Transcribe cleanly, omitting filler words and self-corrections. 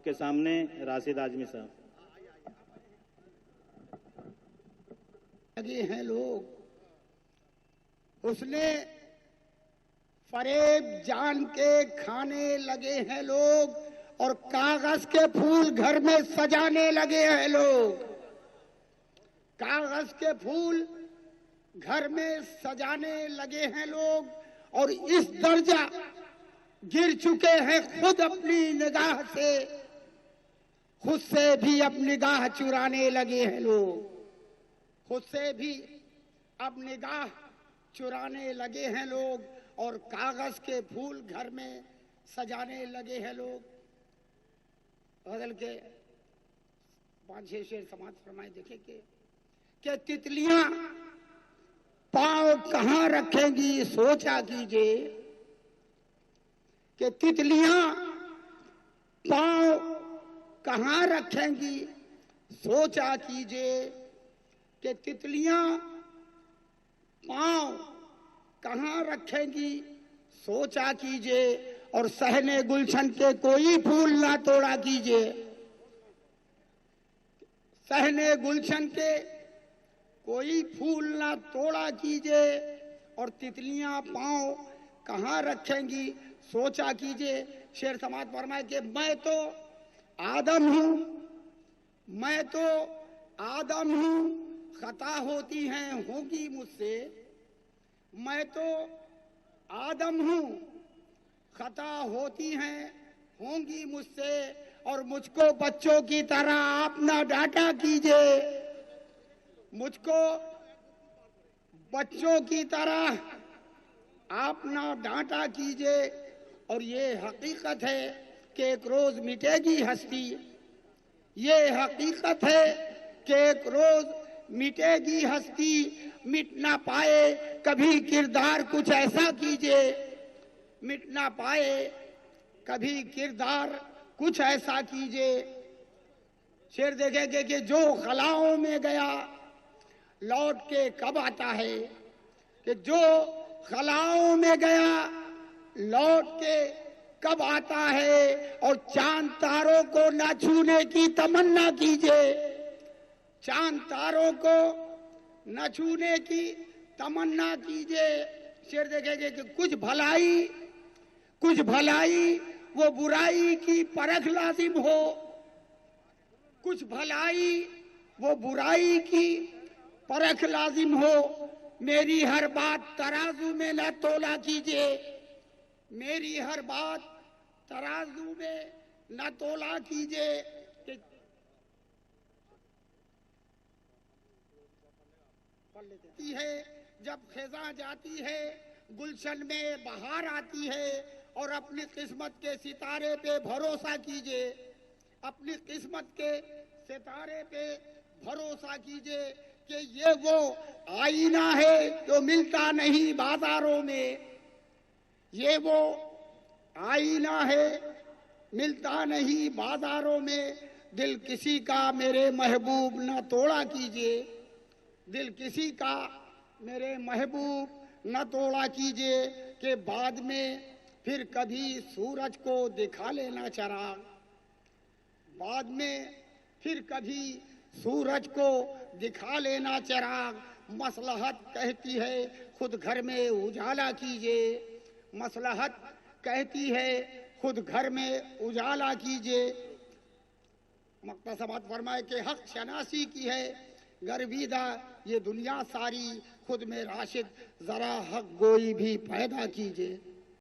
آپ کے سامنے راشد اعظمی صاحب. لگے ہیں لوگ، اس نے فریب جان کے کھانے لگے ہیں لوگ، اور کاغذ کے پھول گھر میں سجانے لگے ہیں لوگ. کاغذ کے پھول گھر میں سجانے لگے ہیں لوگ، اور اس درجہ گر چکے ہیں خود اپنی نگاہ سے، خود سے بھی اپنی نگاہ چرانے لگے ہیں لوگ. خود سے بھی اب نگاہ چرانے لگے ہیں لوگ، اور کاغذ کے پھول گھر میں سجانے لگے ہیں لوگ. غزل کے 5-6 شعر سماعت فرمائے. دیکھیں کہ تتلیاں پاؤں کہاں رکھیں گی سوچا کیجئے، کہ تتلیاں پاؤں کہاں رکھیں گی سوچا کیجئے، کہ تتلیاں پاؤں کہاں رکھیں گی سوچا کیجئے، اور صحن گلشن کے کوئی پھول نہ توڑا کیجئے. صحن گلشن کے کوئی پھول نہ توڑا کیجئے، اور تتلیاں پاؤں کہاں رکھیں گی سوچا کیجئے. شعر سماعت فرمائے کہ میں تو آدم ہوں، میں تو آدم ہوں، خطا ہوتی ہیں ہوگی مجھ سے. میں تو آدم ہوں، خطا ہوتی ہیں ہوں گی مجھ سے، اور مجھ کو بچوں کی طرح آپ نہ ڈانٹا کیجئے. مجھ کو بچوں کی طرح آپ نہ ڈانٹا کیجئے. اور یہ حقیقت ہے کہ ایک روز مٹے گی ہستی، یہ حقیقت ہے کہ ایک روز مٹے گی ہستی. مٹ نہ پائے کبھی کردار کچھ ایسا کیجئے، مٹ نہ پائے کبھی کردار کچھ ایسا کیجئے. شعر دیکھیں گے کہ جو خلاؤں میں گیا لوٹ کے کب آتا ہے، کہ جو خلاؤں میں گیا لوٹ کے کب آتا ہے، اور چاند تاروں کو نہ چھونے کی تمنا کیجئے. چاند تاروں کو نہ چھونے کی تمنا کیجئے. شعر دیکھیں گے کہ کچھ بھلائی وہ برائی کی پرکھ لازم ہو، کچھ بھلائی وہ برائی کی پرکھ لازم ہو. میری ہر بات ترازو میں نہ تولا کیجئے، میری ہر بات ترازو میں نہ تولا کیجئے. جب خزاں جاتی ہے گلشن میں بہار آتی ہے، اور اپنی قسمت کے ستارے پہ بھروسہ کیجئے، اپنی قسمت کے ستارے پہ بھروسہ کیجئے. کہ یہ وہ آئینہ ہے جو ملتا نہیں بازاروں میں، یہ وہ آئینہ ہے ملتا نہیں بازاروں میں. دل کسی کا میرے محبوب نہ توڑا کیجئے، دل کسی کا میرے محبوب نہ توڑا کیجئے. کہ بعد میں پھر کبھی سورج کو دکھا لینا چراغ، بعد میں پھر کبھی سورج کو دکھا لینا چراغ. مصلحت کہتی ہے خود گھر میں اجالا کیجئے، مصلحت کہتی ہے خود گھر میں اجالا کیجئے. مقتصبات فرمائے کہ حق شناسی کی ہے گرویدہ یہ دنیا ساری، خود میں راشد ذرا حق گوئی بھی پیدا کیجئے.